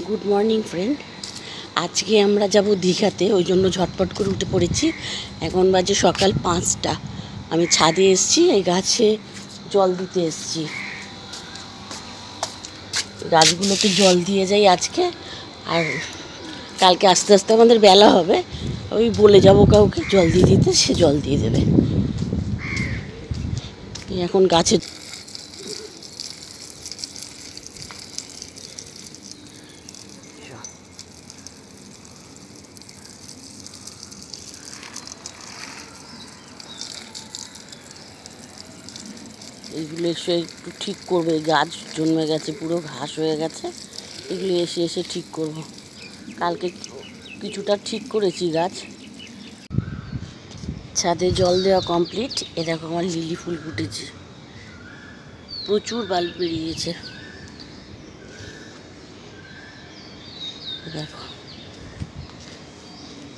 Good morning friend. আজকে আমরা যাব দীঘাতে, ওই জন্য ঝটপট করে উঠে পড়েছি। এখন বাজে সকাল 5টা। আমি ছাদে এসেছি, এই গাছে জল দিতে এসেছি। গাছগুলোতে জল দিয়ে যাই আজকে, আর কালকে আস্তে আস্তে আমাদের বেলা হবে। ওই বলে যাব কাউকে জল দিয়ে দিতে, সে জল দিয়ে দেবে। এখন গাছে এগুলো এসে একটু ঠিক করবে। গাছ জন্মে গেছে, পুরো ঘাস হয়ে গেছে। এগুলো এসে এসে ঠিক করব। কালকে কিছুটা ঠিক করেছি গাছ। ছাদে জল দেওয়া কমপ্লিট। এ দেখো আমার লিলি ফুল ফুটেছে, প্রচুর বাল্ব বেরিয়েছে। দেখো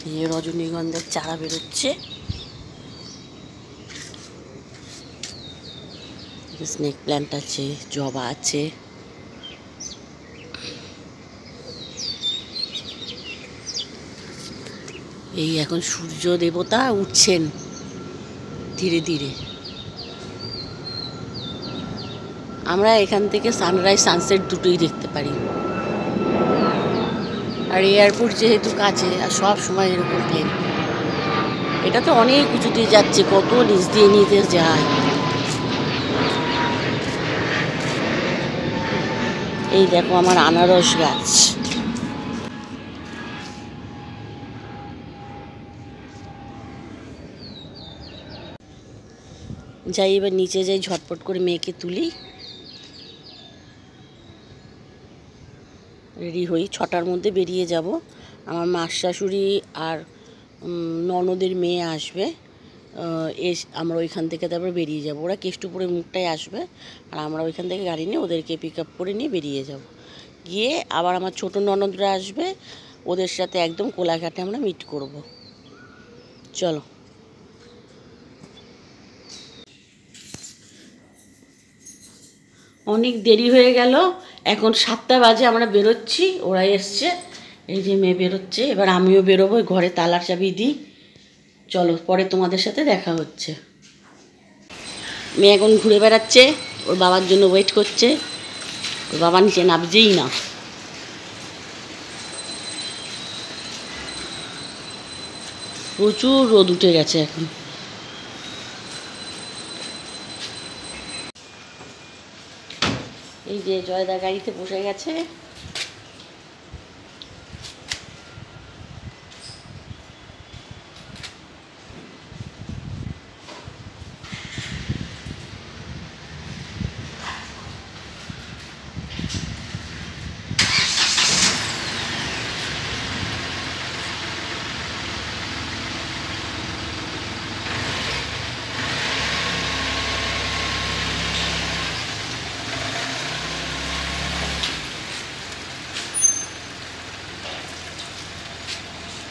এই রজনীগন্ধার চারা বেরোচ্ছে। স্নেক প্ল্যান্ট আছে, জবা আছে। এই এখন সূর্য দেবতা উঠছেন ধীরে ধীরে। আমরা এখান থেকে সানরাইজ সানসেট দুটোই দেখতে পারি। আর এয়ারপোর্ট যেহেতু কাছে, আর সব সময় এরকম প্লেন। এটা তো অনেক উঁচু দিয়ে যাচ্ছে, কত নিচ দিয়ে নিতে যায়। এই দেখো আমার আনারস গাছ। যাই এবার নিচে যাই, ঝটপট করে মেয়েকে তুলি, রেডি হই। 6টার মধ্যে বেরিয়ে যাব। আমার মার শাশুড়ি আর ননদের মেয়ে আসবে। আমরা ওইখান থেকে তারপর বেরিয়ে যাব। ওরা কেষ্টপুরের মুখটায় আসবে, আর আমরা ওইখান থেকে গাড়ি নিয়ে ওদেরকে পিক আপ করে নিয়ে বেরিয়ে যাব। গিয়ে আবার আমার ছোটো ননদরা আসবে, ওদের সাথে একদম কোলাঘাটে আমরা মিট করব। চলো। অনেক দেরি হয়ে গেল, এখন 7টা বাজে, আমরা বেরোচ্ছি। ওরা এসছে, এই যে মেয়ে বেরোচ্ছে। এবার আমিও বেরোবো, ঘরে তালার চাবি দিই। চলো, পরে তোমাদের সাথে দেখা হচ্ছে। মেয়ে এখন ঘুরে বেড়াচ্ছে, ওর বাবার জন্য ওয়েট করছে। ওর বাবা নিচে নামছেই না। প্রচুর রোদ উঠে গেছে এখন। এই যে জয়দা গাড়িতে বসে গেছে।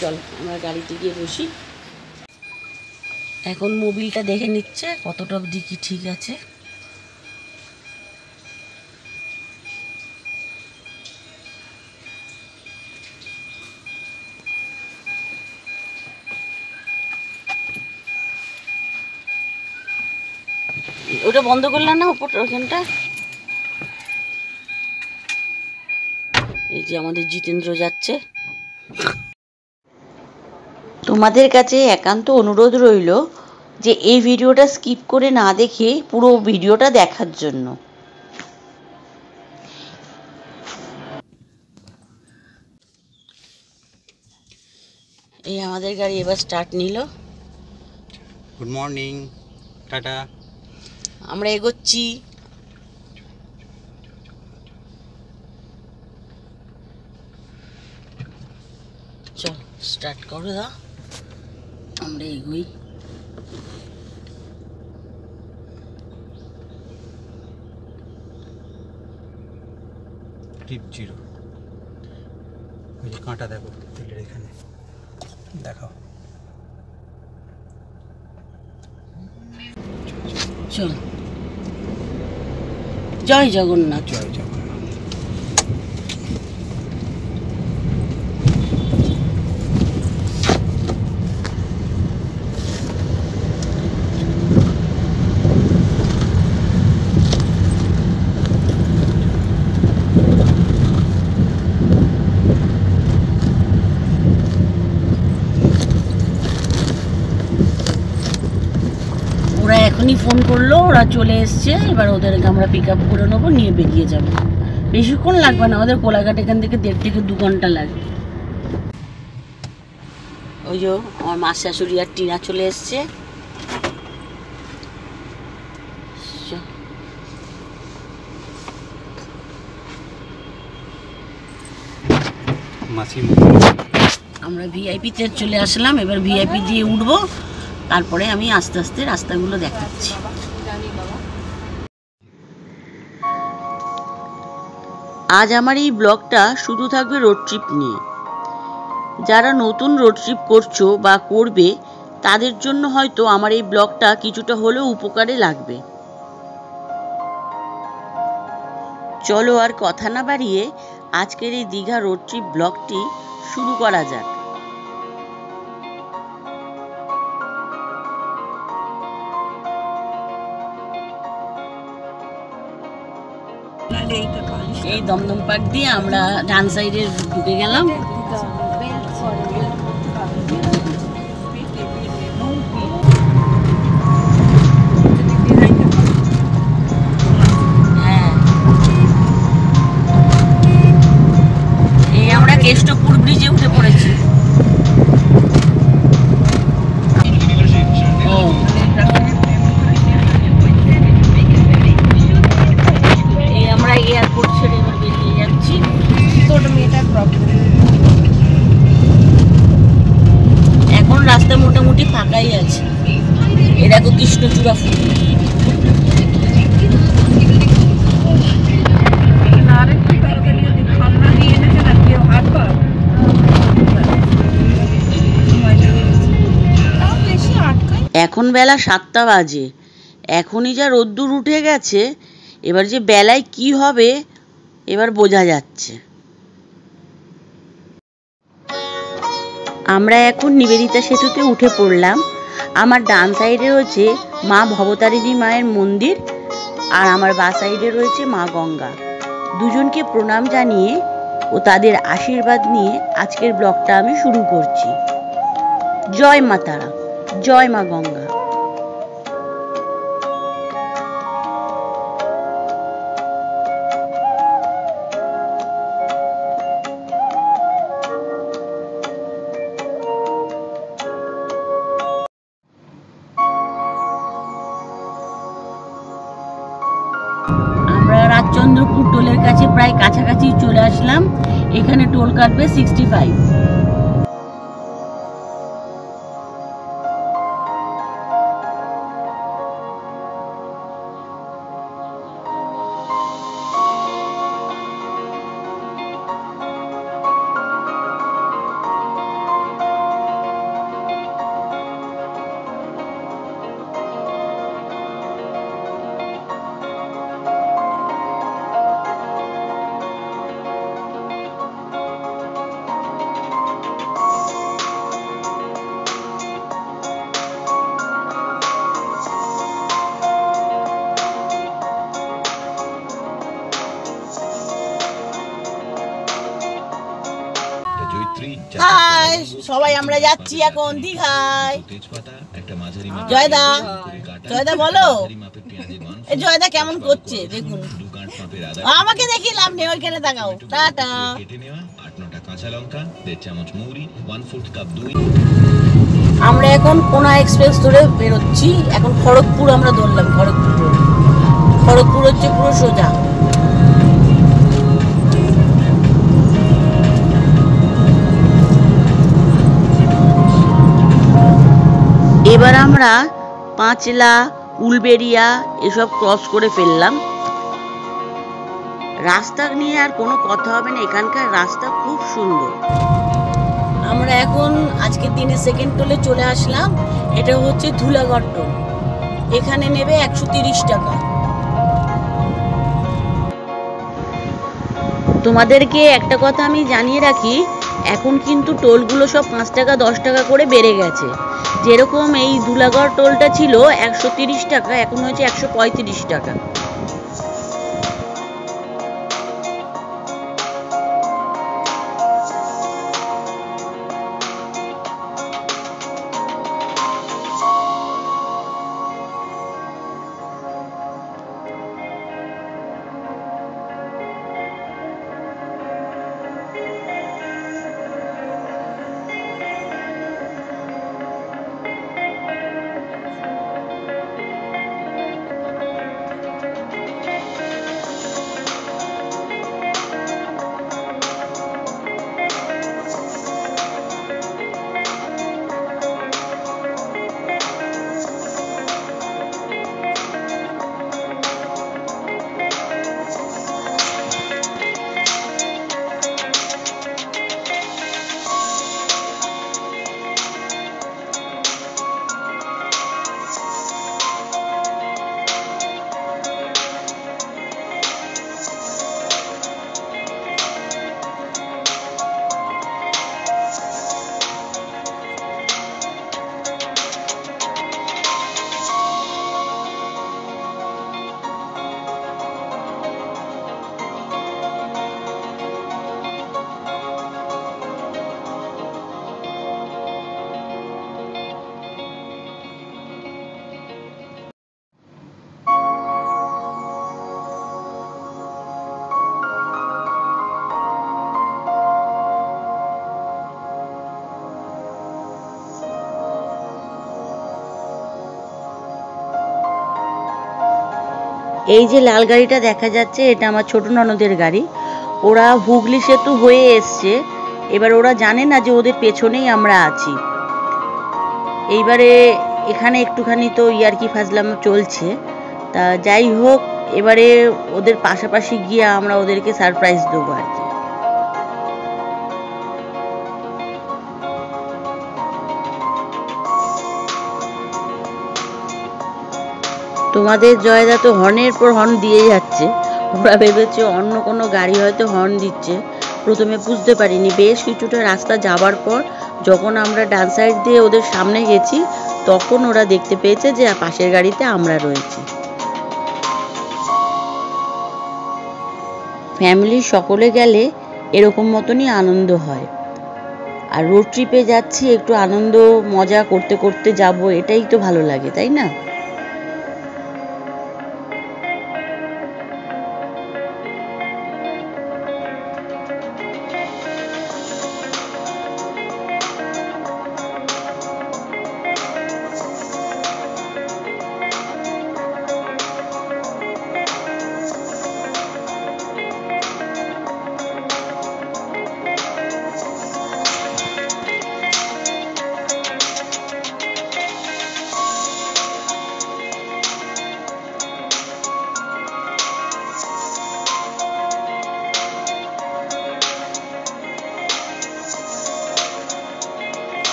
চল আমরা গাড়িতে গিয়ে বসি। এখন মোবিলটা দেখে নিচ্ছে কতটা অবধি কি ঠিক আছে। ওটা বন্ধ করলাম না উপর ওখানটা। এই যে আমাদের জিতেন্দ্র যাচ্ছে। তোমাদের কাছে একান্ত অনুরোধ রইল যে এই ভিডিওটা স্কিপ করে না দেখে পুরো ভিডিওটা দেখার জন্য। এই আমাদের গাড়ি এবার স্টার্ট নিল। Good morning, tata. আমরা এগোচ্ছি। চল স্টার্ট করে দাও, আমরা এগোই। টিপ 0। ওই যে কাঁটা দেখো তেলের এখানে, দেখাও। চল, জয় জগন্নাথ। জয় জগন্নাথ। এক্ষুনি ফোন করলো, ওরা চলে এসছে। এবার ওদেরকে আমরা পিক আপ করে নেবো, নিয়ে বেরিয়ে যাব। বেশিক্ষণ লাগবে না, আমাদের কোলাঘাট এখান থেকে 1.5 থেকে 2 ঘন্টা লাগবে। ওই যে আমার মা শাশুড়ি আর টিনা চলে এসছে। আমরা ভিআইপিতে চলে আসলাম। এবার ভিআইপি দিয়ে উঠবো, তারপরে আমি আস্তে আস্তে রাস্তাগুলো দেখাচ্ছি। আজ আমার এই ব্লগটা শুধু থাকবে রোড ট্রিপ নিয়ে। যারা নতুন রোড ট্রিপ করছো বা করবে, তাদের জন্য হয়তো আমার এই ব্লগটা কিছুটা হলেও উপকারে লাগবে। চলো আর কথা না বাড়িয়ে আজকের এই দীঘা রোড ট্রিপ ব্লগটি শুরু করা যাক। এই দমদম পার্ক দিয়ে আমরা ডান সাইডে ঢুকে গেলাম। এই আমরা কেষ্টপুর ব্রিজে উঠে পড়েছি। এই আমরা এয়ারপোর্ট ছেড়ে এবার বেরিয়ে যাচ্ছি। এখন রাস্তা মোটামুটি ফাঁকাই আছে। এ দেখো কৃষ্ণচূড়া ফুল। এখন বেলা 7টা বাজে। এখনই যা রোদ্দুর উঠে গেছে, এবার যে বেলায় কি হবে এবার বোঝা যাচ্ছে। আমরা এখন নিবেদিতা সেতুতে উঠে পড়লাম। আমার ডান সাইডে রয়েছে মা ভবতারিণী মায়ের মন্দির, আর আমার বাঁ সাইডে রয়েছে মা গঙ্গা। দুজনকে প্রণাম জানিয়ে ও তাদের আশীর্বাদ নিয়ে আজকের ব্লগটা আমি শুরু করছি। জয় মা তারা, জয় মা গঙ্গা। আমরা রাজচন্দ্রপুর টোলের কাছে প্রায় কাছাকাছি চলে আসলাম। এখানে টোল কাটবে 65। হাই সবাই, আমরা যাচ্ছি এখন দীঘায়। জয়দা, জয়দা বলো। এই জয়দা কেমন করছে দেখুন। আমাকে দেখি লাভ নেই, ওইখানে তাকাও। টাটা। আমরা এখন কোনা এক্সপ্রেস ধরে বেরোচ্ছি। এখন খড়গপুর আমরা ধরলাম। খড়গপুর হচ্ছে পুরো সোজা। এবার আমরা পাঁচলা, উলবেড়িয়া এসব ক্রস করে ফেললাম। রাস্তা নিয়ে আর কোনো কথা হবে না, এখানকার রাস্তা খুব সুন্দর। আমরা এখন আজকের দিনে সেকেন্ড টোলে চলে আসলাম। এটা হচ্ছে ধুলাগড় টোল। এখানে নেবে 130 টাকা। তোমাদেরকে একটা কথা আমি জানিয়ে রাখি, এখন কিন্তু টোলগুলো সব 5 টাকা 10 টাকা করে বেড়ে গেছে। যেরকম এই ধুলাগড় টোলটা ছিল 130 টাকা, এখন হয়েছে 135 টাকা। এই যে লাল গাড়িটা দেখা যাচ্ছে এটা আমার ছোট ননদের গাড়ি। ওরা হুগলি সেতু হয়ে এসছে, এবার ওরা জানে না যে ওদের পেছনেই আমরা আছি। এইবারে এখানে একটুখানি তো ইয়ার্কি ফাজলাম চলছে, তা যাই হোক এবারে ওদের পাশাপাশি গিয়ে আমরা ওদেরকে সারপ্রাইজ দেবো আর কি। তোমাদের জয়দা তো হর্নের পর হর্ন দিয়ে যাচ্ছে। ওরা ভেবেছে অন্য কোনো গাড়ি হয়তো হর্ন দিচ্ছে, প্রথমে বুঝতে পারিনি। বেশ কিছুটা রাস্তা যাবার পর যখন আমরা ডান সাইড দিয়ে ওদের সামনে গেছি তখন ওরা দেখতে পেয়েছে যে পাশের গাড়িতে আমরা রয়েছি। ফ্যামিলির সকলে গেলে এরকম মতনই আনন্দ হয়। আর রোড ট্রিপে যাচ্ছি, একটু আনন্দ মজা করতে করতে যাব, এটাই তো ভালো লাগে, তাই না?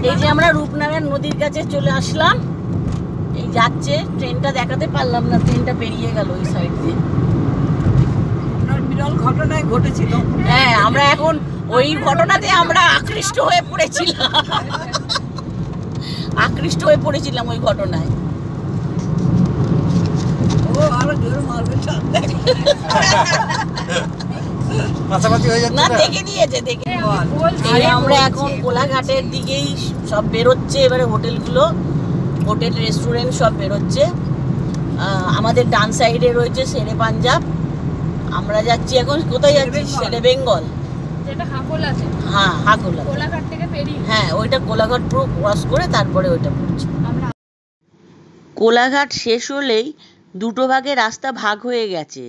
এই যে আমরা রূপনারায়ণ নদীর কাছে চলে আসলাম। এই যাচ্ছে, ট্রেনটা দেখাতে পারলাম না, ট্রেনটা বেরিয়ে গেল ওই সাইড দিয়ে। বিরল ঘটনায় ঘটেছিল। হ্যাঁ, আমরা এখন ওই ঘটনাতে আমরা আকৃষ্ট হয়ে পড়েছিলাম ওই ঘটনায়। ও আরো জোরে মারবে না, দেখে নিয়েছে, দেখে। আমরা এখন কোলাঘাটের দিকেই সব বেরোচ্ছে। এবারে হোটেল রেস্টুরেন্ট সব বেরোচ্ছে। আমাদের ডান সাইডে রয়েছে শেরে পাঞ্জাব। আমরা যাচ্ছি এখন, কোথায় যাচ্ছি? শেরে বেঙ্গল, যেটা হাকোলাতে। হ্যাঁ, হাকোলা। কোলাঘাট থেকে পেরিয়ে, হ্যাঁ, ওইটা কোলাঘাট পুরো ক্রস করে তারপরে ওইটা পড়ছে। কোলাঘাট শেষ হলেই দুটো ভাগে রাস্তা ভাগ হয়ে গেছে।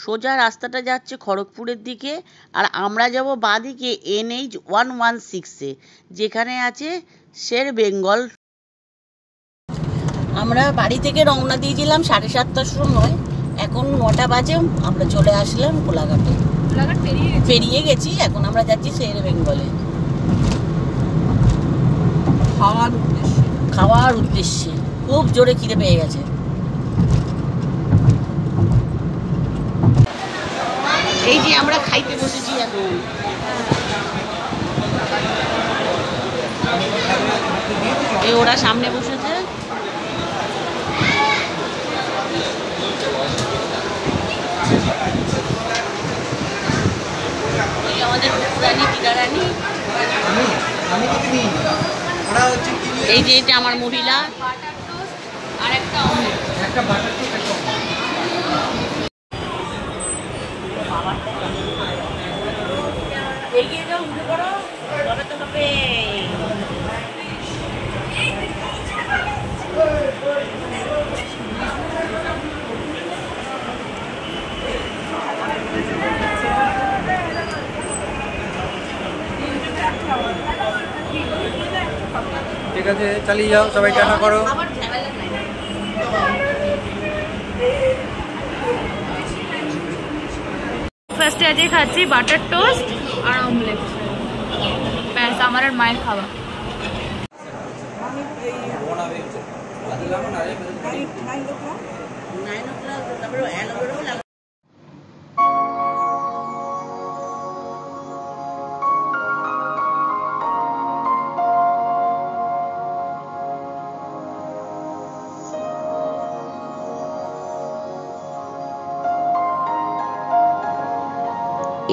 সোজা রাস্তাটা যাচ্ছে খড়গপুরের দিকে, আর আমরা যাব বাঁদিকে NH 116-এ, যেখানে আছে শের বেঙ্গল। আমরা বাড়ি থেকে রওনা দিয়েছিলাম 7:30টার সময়, এখন 9টা বাজে। আমরা চলে আসলাম কোলাঘাটে, কোলাঘাট পেরিয়ে গেছি। এখন আমরা যাচ্ছি শের বেঙ্গলে খাওয়ার উদ্দেশ্যে। খুব জোরে খিদে পেয়ে গেছে। এই যে আমরা খাইতে বসেছি এখন। এই ওরা সামনে বসেছে। এই আমাদের রানী, টিকা রানী। এই যে এটা আমার মহিলা। আর একটা অমলেট, একটা বাটার টোস্ট, একটা এগিয়ে যাও, উঠে পড়ো, তবে তো হবে। ঠিক আছে, চালিয়ে যাও, সবাই টাটা করো। ফার্স্টে আজকে খাচ্ছি বাটার টোস্ট আর অমলেট। ব্যাস, আমার আর মায়ের খাওয়া।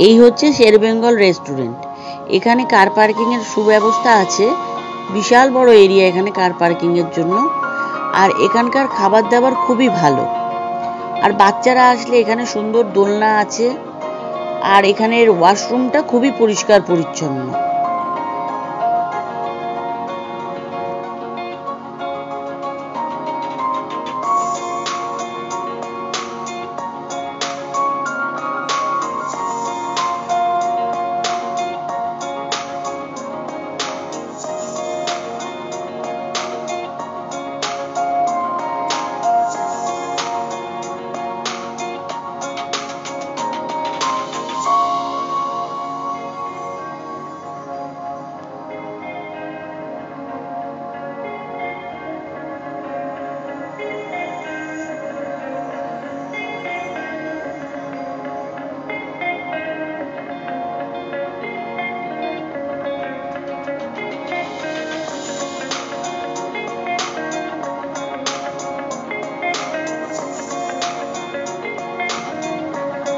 এই হচ্ছে শের বেঙ্গল রেস্টুরেন্ট। এখানে কার পার্কিংয়ের সুব্যবস্থা আছে, বিশাল বড় এরিয়া এখানে কার পার্কিংয়ের জন্য। আর এখানকার খাবার দাবার খুবই ভালো। আর বাচ্চারা আসলে এখানে সুন্দর দোলনা আছে। আর এখানের ওয়াশরুমটা খুবই পরিষ্কার পরিচ্ছন্ন।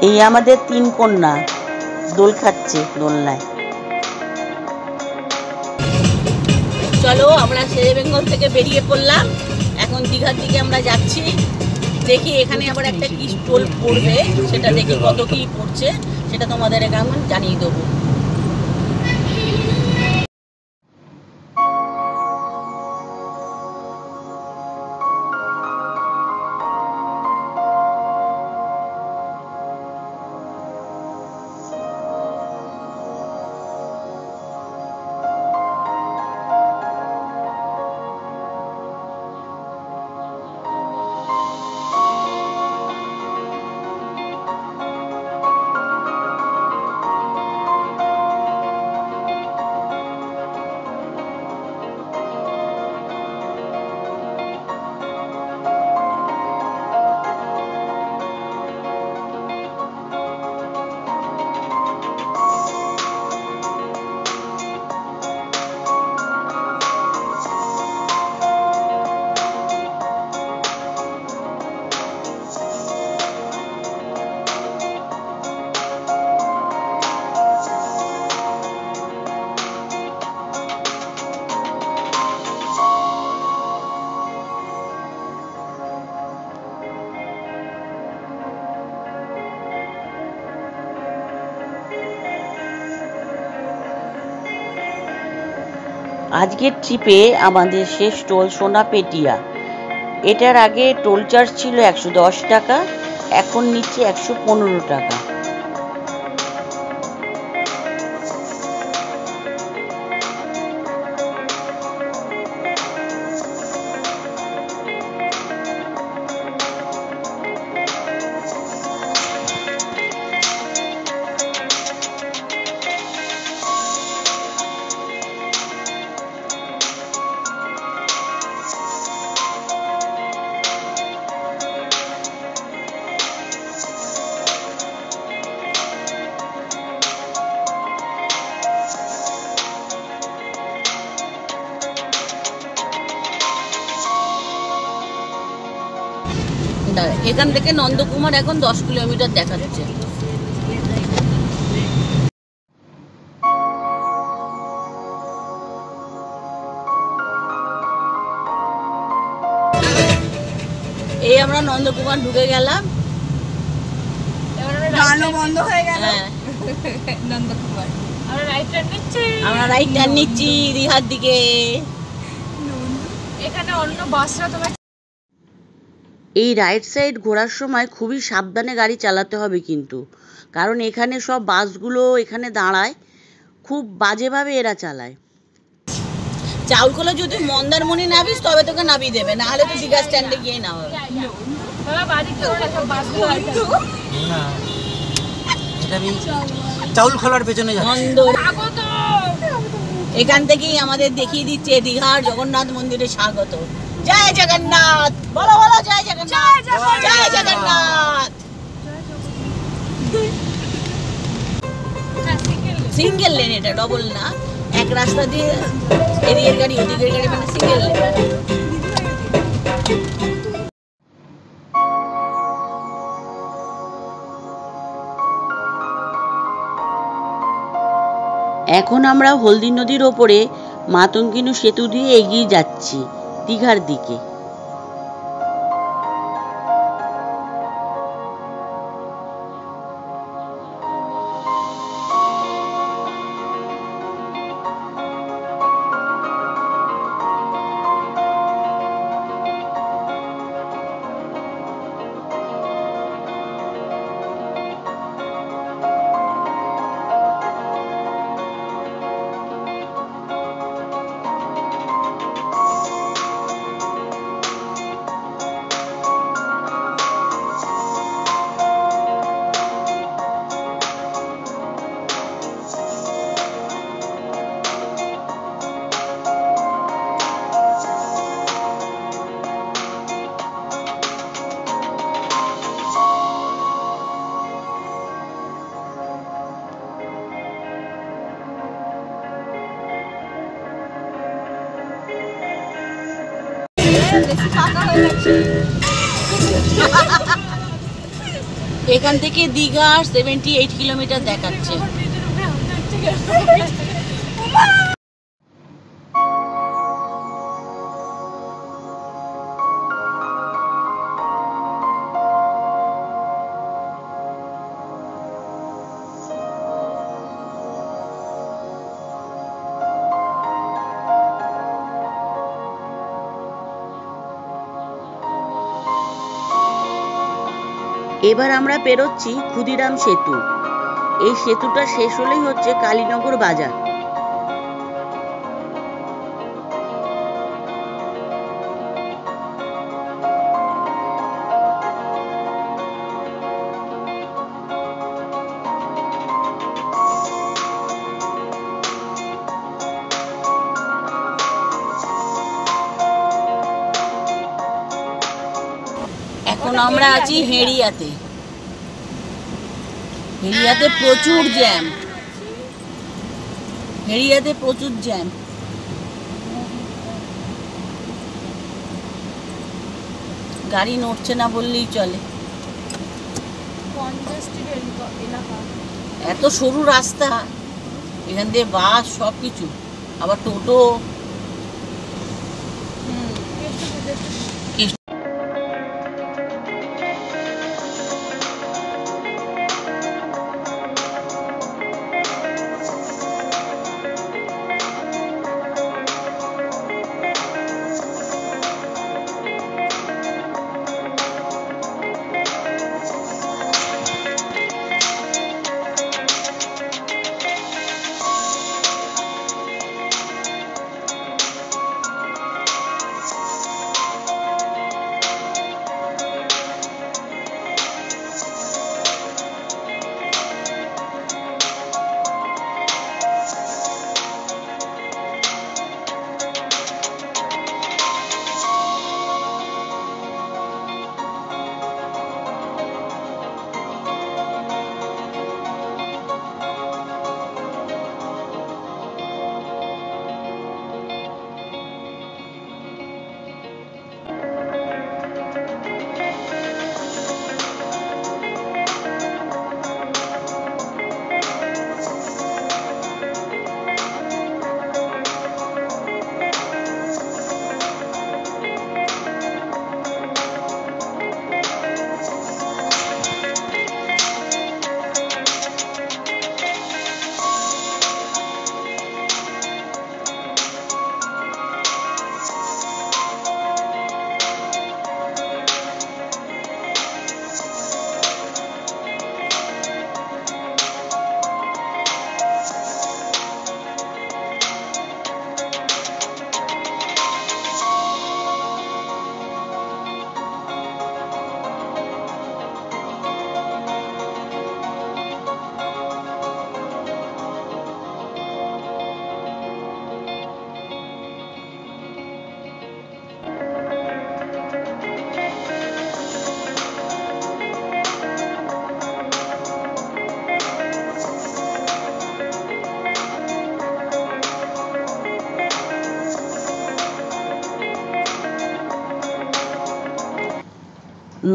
এই আমাদের 3 কন্যা দোল খাচ্ছে দোলনায়। চলো আমরা শেরে বেঙ্গল থেকে বেরিয়ে পড়লাম, এখন দীঘার দিকে আমরা যাচ্ছি। দেখি এখানে আবার একটা কি টোল পড়বে, সেটা দেখি কত কি পড়ছে, সেটা তোমাদের এখন জানিয়ে দেবো। আজকের ট্রিপে আমাদের শেষ টোল সোনাপেটিয়া। এটার আগে টোল চার্জ ছিল 110 টাকা, এখন নিচ্ছে 115 টাকা। এখান থেকে নন্দকুমার এখন 10 কিলোমিটার দেখাচ্ছে। এই আমরা নন্দকুমার ঢুকে গেলাম, গানও বন্ধ হয়ে গেল। নন্দকুমার আমরা রাইট টার্ন নিচ্ছি দীঘার দিকে। এখানে অন্য বাসরা তোমার এই রাইট সাইড ঘোরার সময় খুবই সাবধানে গাড়ি চালাতে হবে কিন্তু, কারণ এখানে সব বাসগুলো এখানে দাঁড়ায়, খুব বাজেভাবে এরা চালায়। চাউলগুলো যদি মন্দারমণি নামিস তবে তোকে নামিয়ে দেবে, না হলে তো দীঘা স্ট্যান্ডে গিয়ে না হবে। চাউল খোলার পেছনে এখান থেকেই আমাদের দেখিয়ে দিচ্ছে দীঘার জগন্নাথ মন্দিরে স্বাগত। জয় জগন্নাথ, বলো বলো জয় জগন্নাথ, জয় জগন্নাথ। সিঙ্গেল লেন, এটা ডবল না, এক রাস্তা দিয়ে এদিকের গাড়ি ওদিকের গাড়ি, মানে সিঙ্গেল লেন। এখন আমরা হলদি নদীর ওপরে মাতঙ্গিনী সেতু দিয়ে এগিয়ে যাচ্ছি দীঘার দিকে। এখান থেকে দীঘা 78 কিলোমিটার দেখাচ্ছে। এবার আমরা পেরোচ্ছি ক্ষুদিরাম সেতু। এই সেতুটা শেষ হলেই হচ্ছে কালীনগর বাজার। এখন আমরা আছি হেড়িয়াতে। হেড়িয়াতে প্রচুর জ্যাম, হেড়িয়াতে প্রচুর জ্যাম। গাড়ি নড়ছে না বললেই চলে, এত সরু রাস্তা। এখান দিয়ে বাস সব কিছু, আবার টোটো।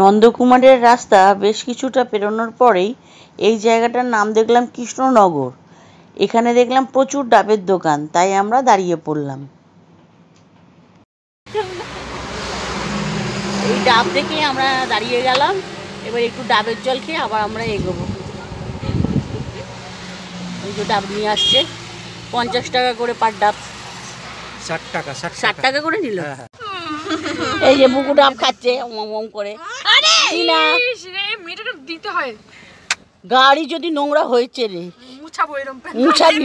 নন্দকুমারের রাস্তা বেশ কিছুটা পেরোনোর পরেই এই জায়গাটার নাম দেখলাম কৃষ্ণনগর। এখানে দেখলাম প্রচুর ডাবের দোকান, তাই আমরা দাঁড়িয়ে পড়লাম। এই ডাব দেখে আমরা দাঁড়িয়ে গেলাম। এবার একটু ডাবের জল খেয়ে আবার আমরা এগোবো। এই যে ডাব নিয়ে আসছে, 50 টাকা করে পার ডাব। 60 টাকা, 60 টাকা করে নিল। এই যে বুকু ডাব খাচ্ছে ওম করে। দিতে হয়, গাড়ি যদি নোংরা হয়েছে রে মুছাবো, এরকম মুছাবি।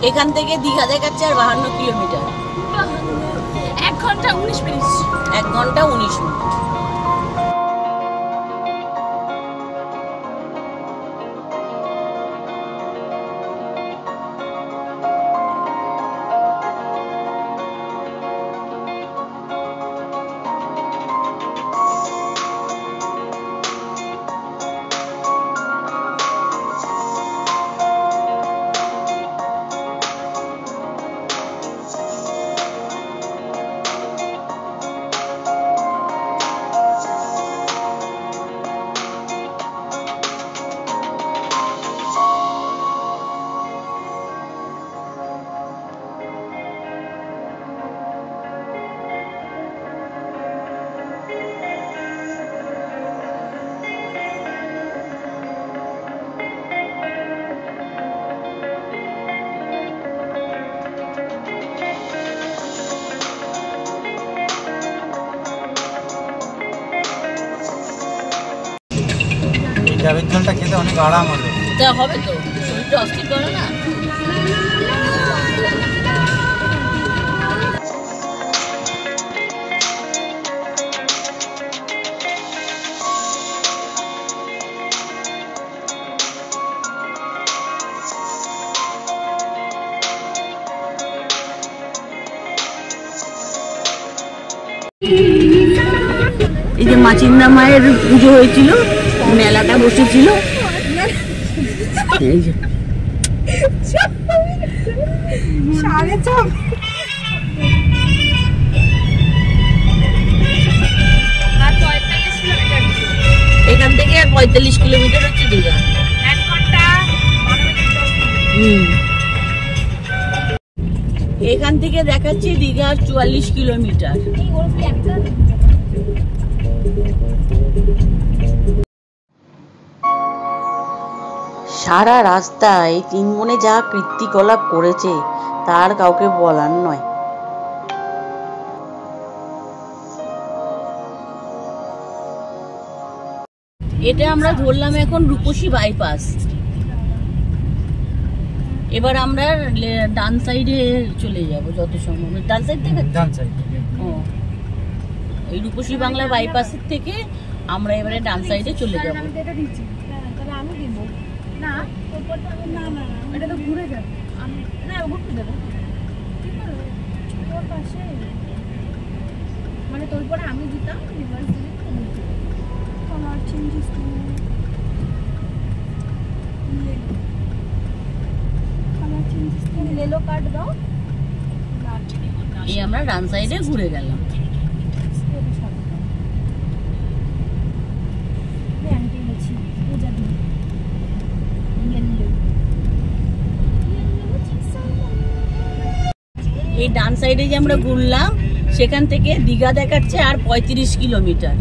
এখান থেকে দীঘা দেখাচ্ছে আর 52 কিলোমিটার। 1 ঘন্টা 19 মিনিট। 1 ঘন্টা 19 মিনিট। ডাবের জলটা খেতে অনেক আরাম হলো। তা হবে তো, শরীরটা অস্থির করে না। এই যে মাচিন্দা মায়ের পুজো হয়েছিল, মেলাটা বসেছিল। এই যে এখান থেকে 45 কিলোমিটার হচ্ছে দীঘা। 1 ঘন্টা 12 মিনিট। এখান থেকে দেখাচ্ছে দীঘা 44 কিলোমিটার। সারা রাস্তায় 3 বোনে যা কীর্তিকলাপ করেছে তার কাউকে বলার নয়। এটা আমরা ধরলাম এখন রূপসী বাইপাস। এবার আমরা ডান সাইডে চলে যাব যত সম্ভব। ডান সাইড থেকে ও এই রূপসী বাংলা বাইপাসের থেকে আমরা এবারে ডান সাইডে চলে যাব। আমি দিব না, এটা তো ঘুরে যাবে। না ঘুরতে দেবো তোর পাশে, মানে তোর পরে আমি দিতাম রিভার্স দিলে কালার চেঞ্জেস লেলো কাট দাও। এই আমরা ডান সাইডে ঘুরে গেলাম। এই ডান সাইডে যে আমরা ঘুরলাম সেখান থেকে দীঘা দেখাচ্ছে আর 35 কিলোমিটার।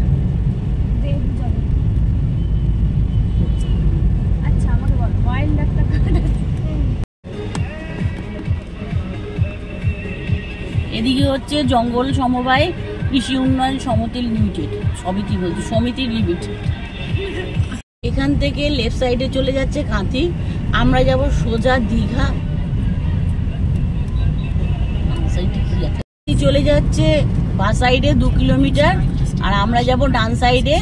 আচ্ছা আমাকে বল, ওয়াইল্ড একটা এদিকে হচ্ছে জঙ্গল সমবায় কৃষি উন্নয়ন সমিতি লিমিটেড, সমিতি লিমিটেড। এখান থেকে লেফট সাইডে চলে যাচ্ছে কাঁথি, আমরা যাব সোজা দীঘা। চলে যাচ্ছে বা সাইডে 2 কিলোমিটার আর আমরা যাব ডান সাইডে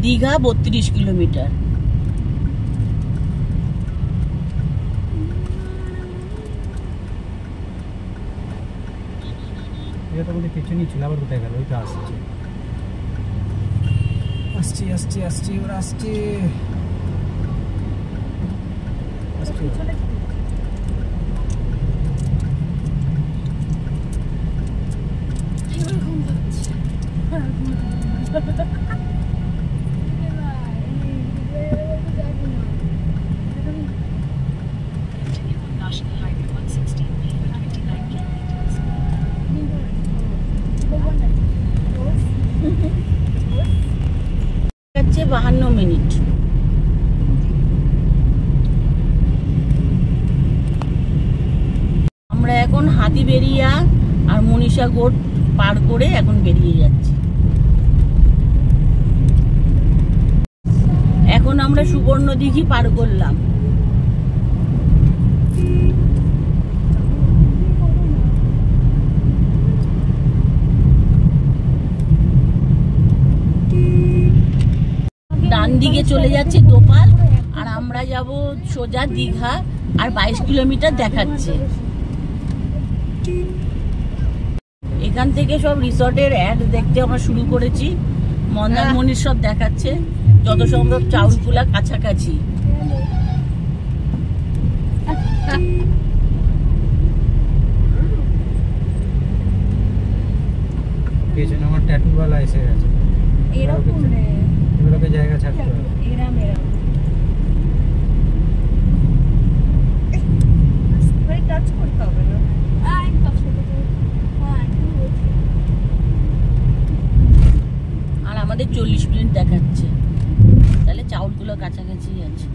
দীঘা 32 কিলোমিটার। এটা তো কিছু নিয়ে ছিল, আবার কোথায় গেল? ওইটা আসছে আসছি আসছি আসছি ওরা আসছে আসছে পিছনে কি? এবার ঘুম পাচ্ছে। হ্যাঁ, ঘুম পাচ্ছে। এ ভাই, এই বলতে যাবি না। এখন Continue on National Highway 116B for 29 kilometers. হচ্ছে 52 মিনিট। আমরা এখন হাতিবেরিয়া আর মনীষা গোট পার করে এখন বেরিয়ে যাচ্ছি। এখন আমরা সুবর্ণ দিঘি পার করলাম। ডান দিকে চলে যাচ্ছে দোপাল আর আমরা যাব সোজা দীঘা আর 22 কিলোমিটার দেখাচ্ছে। এখান থেকে সব রিসর্টের অ্যাড দেখতে আমরা শুরু করেছি। মন্দারমণির সব দেখাচ্ছে, যত সম্ভব চাউলকুলা কাছাকাছি। পেছনে আমার ট্যাটুওয়ালা এসে গেছে। এরকম রে, এগুলোকে জায়গা ছাড়তে হবে। এরম এরম ভাই টাচ করতে হবে না। টাচ করতে হবে। হ্যাঁ, একটু বলছি। আর আমাদের 40 মিনিট দেখাচ্ছে, তাহলে চাউলকুলা কাছাকাছি আছে।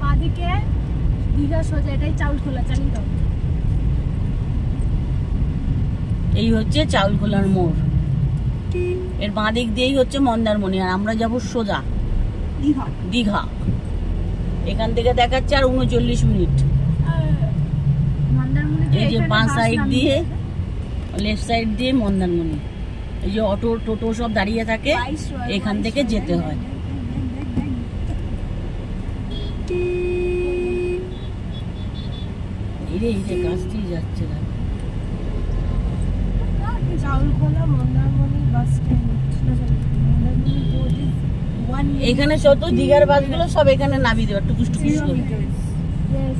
বাঁদিকে দীঘা সোজা, এটাই চাউলখোলা, চালিয়ে দাও। এই হচ্ছে চাউলকুলার মোড়, এর বাঁ দিক দিয়েই হচ্ছে মন্দারমণি, আর আমরা যাব সোজা দীঘা। দীঘা। এখান থেকে দেখাচ্ছে আর 39 মিনিট। মন্দারমণিতে এই যে এখানে বাঁ বাস সাইড নামিয়ে দিয়ে, দেবে। লেফট সাইড দিয়ে মন্দারমণি। এই যে অটো টোটো সব দাঁড়িয়ে থাকে, এখান থেকে যেতে হয়। এই যে কাছ দিয়ে যাচ্ছে না। Chaulkhola Mandarmani bus stand. Mandarmani road is 1 এখানে যত দীঘার বাসগুলো সব এখানে নামিয়ে দেবে টুকুস টুকুস করে। kilometers. Yes.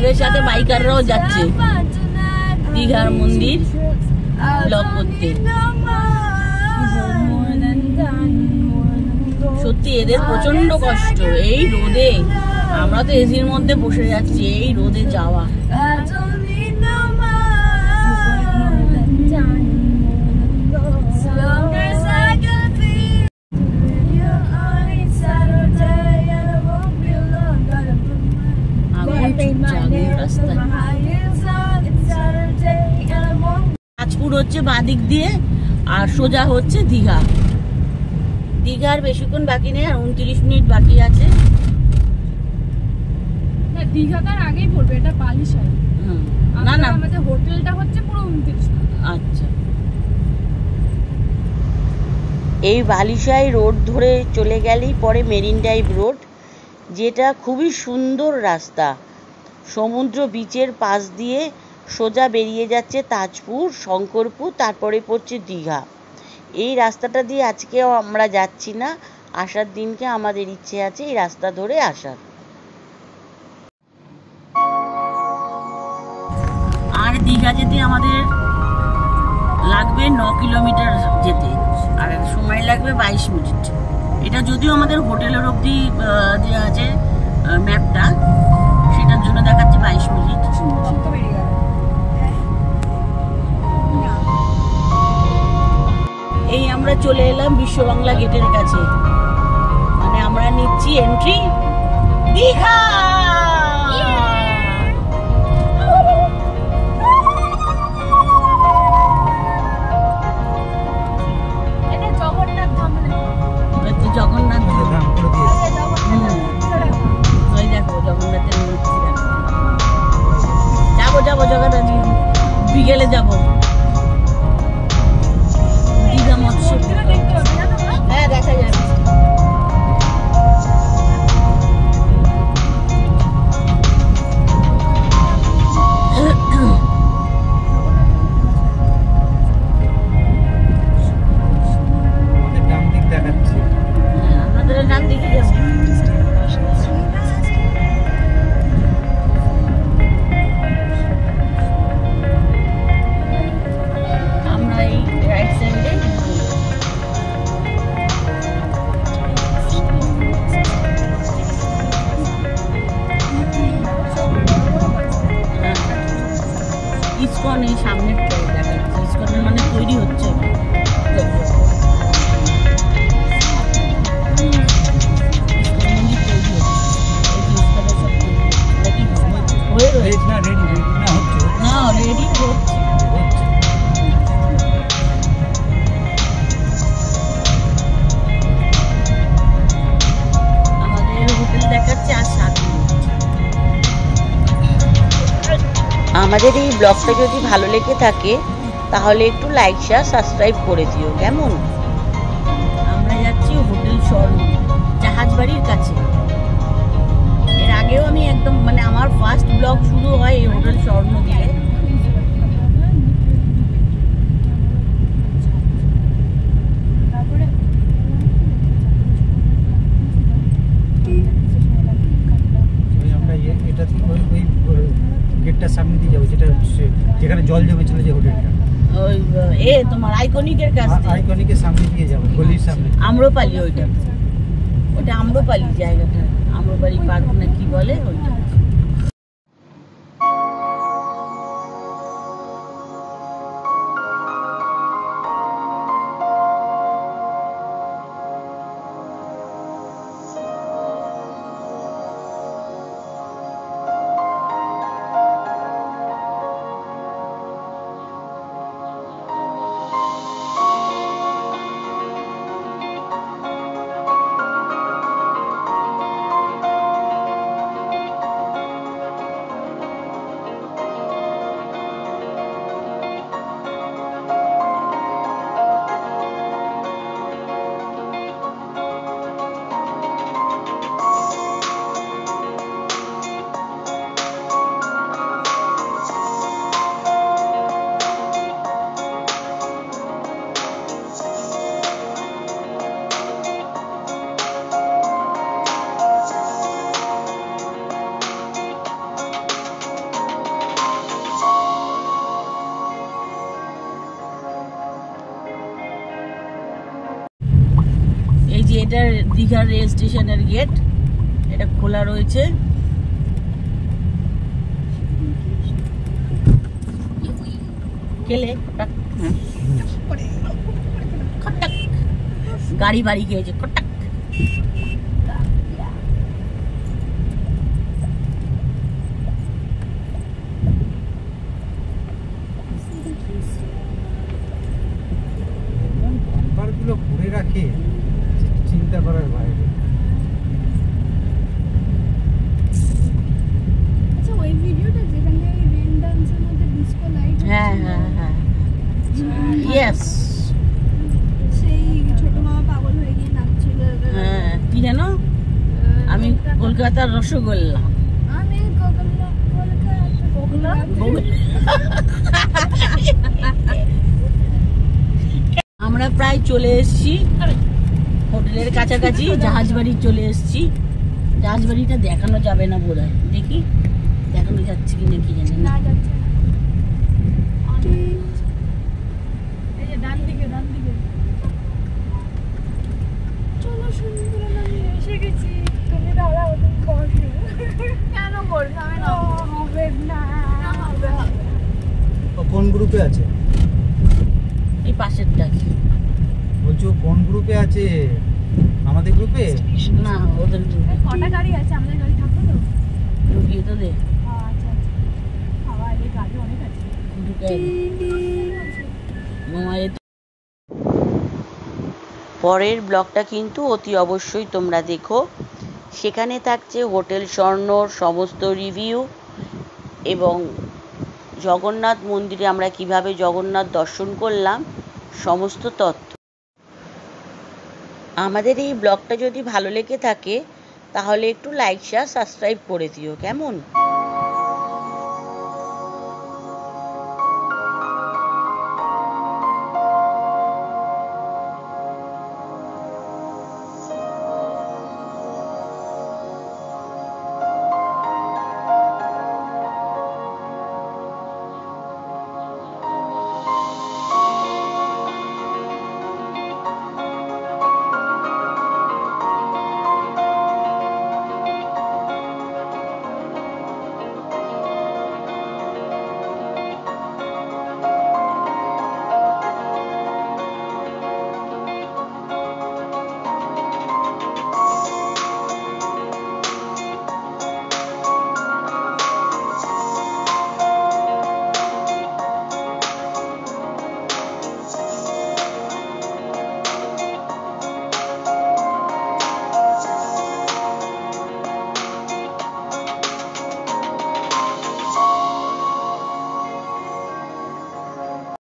আমাদের সাথে বাইকাররাও যাচ্ছে দীঘার মন্দির ব্লগ করতে। সত্যি এদের প্রচন্ড কষ্ট এই রোদে, আমরা তো এসির মধ্যে বসে যাচ্ছি এই রোদে যাওয়া। তাজপুর হচ্ছে বাদিক দিয়ে আর সোজা হচ্ছে দীঘা। দীঘার বেশিক্ষণ বাকি নেই, আর 29 মিনিট বাকি আছে। না দীঘাটার আগেই পড়বে, এটা বালিশাই। না না আমাদের হোটেলটা হচ্ছে পুরো 29। আচ্ছা, এই বালিশাই রোড ধরে চলে গেলেই পরে মেরিন ড্রাইভ রোড, যেটা খুবই সুন্দর রাস্তা। সমুদ্র বিচের পাশ দিয়ে সোজা বেরিয়ে যাচ্ছে তাজপুর, শঙ্করপুর, তারপরে পড়ছে দীঘা। এই রাস্তাটা দিয়ে আজকেও আমরা যাচ্ছি না, আসার দিনকে আমাদের ইচ্ছে আছে এই রাস্তা ধরে আসার। আর দীঘা যেতে আমাদের লাগবে 9 কিলোমিটার যেতে, আর সময় লাগবে 22 মিনিট। এটা যদিও আমাদের হোটেলের অবধি যে আছে ম্যাপটা, সেটার জন্য দেখাচ্ছে 22 মিনিট। এই আমরা চলে এলাম বিশ্ব বাংলা গেটের কাছে, মানে আমরা নিচ্ছি এন্ট্রি দীঘা। জগন্নাথ ধাম করে দিয়েছে। ওই দেখো জগন্নাথের মূর্তি দেখো। যাবো যাবো জগন্নাথ, বিকেলে যাবো দীঘা মৎস্য। হ্যাঁ দেখা যাবে। ডান দিক দেখাচ্ছে। আমাদের ডান দিকে যাবো। আমরা এই রাইট সাইডে ইসকন, এই সামনের দেখাচ্ছে ইসকনের মানে তৈরি হচ্ছে। আমাদের এই ব্লগটা যদি ভালো লেগে থাকে তাহলে একটু লাইক শেয়ার সাবস্ক্রাইব করে দিও, কেমন? আমরা যাচ্ছি হোটেল স্বর্ণ, জাহাজবাড়ির কাছে। এর আগেও আমি একদম মানে আমার ফার্স্ট ব্লগ শুরু হয় এই হোটেল স্বর্ণ দিয়ে। গেটটার সামনে দিয়ে যাবো, যেখানে জল জমেছিল যে হোটেলটা, ওই তোমার আইকনিকের কাছে, আইকনিকের সামনে দিয়ে যাবো, গলির সামনে। আম্রপালি, ওটা আম্রপালি জায়গাটা, আম্রপালি পার্ক না কি বলে ওইটা। দীঘার রেল স্টেশনের গেট, এটা খোলা রয়েছে। কেলে খটাক, খটাক, গাড়ি বাড়ি গিয়েছে খটাক। বাম্পারগুলো ঘুরে রাখে, চিন্তা করার বাইরে। আচ্ছা ওই ভিডিওটা যেখানে রেন ডান্সের মধ্যে ডিস্কো লাইট, হ্যাঁ হ্যাঁ হ্যাঁ, ইয়েস। সেই ছোট মামা পাগল হয়ে গিয়ে নাচছিল। হ্যাঁ, কি জানো, আমি কলকাতার রসগোল্লা। আমি কলকাতা আমরা প্রায় চলে এসেছি হোটেলের কাছাকাছি, জাহাজবাড়ি চলে এসেছি। জাহাজবাড়িটা দেখানো যাবে না বোধ হয়, দেখি দেখানো যাচ্ছে কি না কি জানি না। না যাচ্ছে না। এই যে ডান দিকে চলো সুন্দর, আমি এসে গেছি। তুমি দাঁড়াও, তুমি বসো। কেন করবে? আমি না হবে না, হবে। ও কোন গ্রুপে আছে? এই পাশেরটা কি? বলছো কোন গ্রুপে আছে? আমাদের গ্রুপে? না, ওদের কটা গাড়ি আছে? আমাদের গাড়ি থাকবে তো? ঢুকিয়ে তো দে, আচ্ছা আচ্ছা, আবার এই গাড়ি অনেক আছে। ঢুকে পরের ব্লগটা কিন্তু অতি অবশ্যই তোমরা দেখো। সেখানে থাকছে হোটেল স্বর্ণর সমস্ত রিভিউ এবং জগন্নাথ মন্দিরে আমরা কিভাবে জগন্নাথ দর্শন করলাম সমস্ত তথ্য। আমাদের এই ব্লগটা যদি ভালো লেগে থাকে তাহলে একটু লাইক শেয়ার সাবস্ক্রাইব করে দিও, কেমন?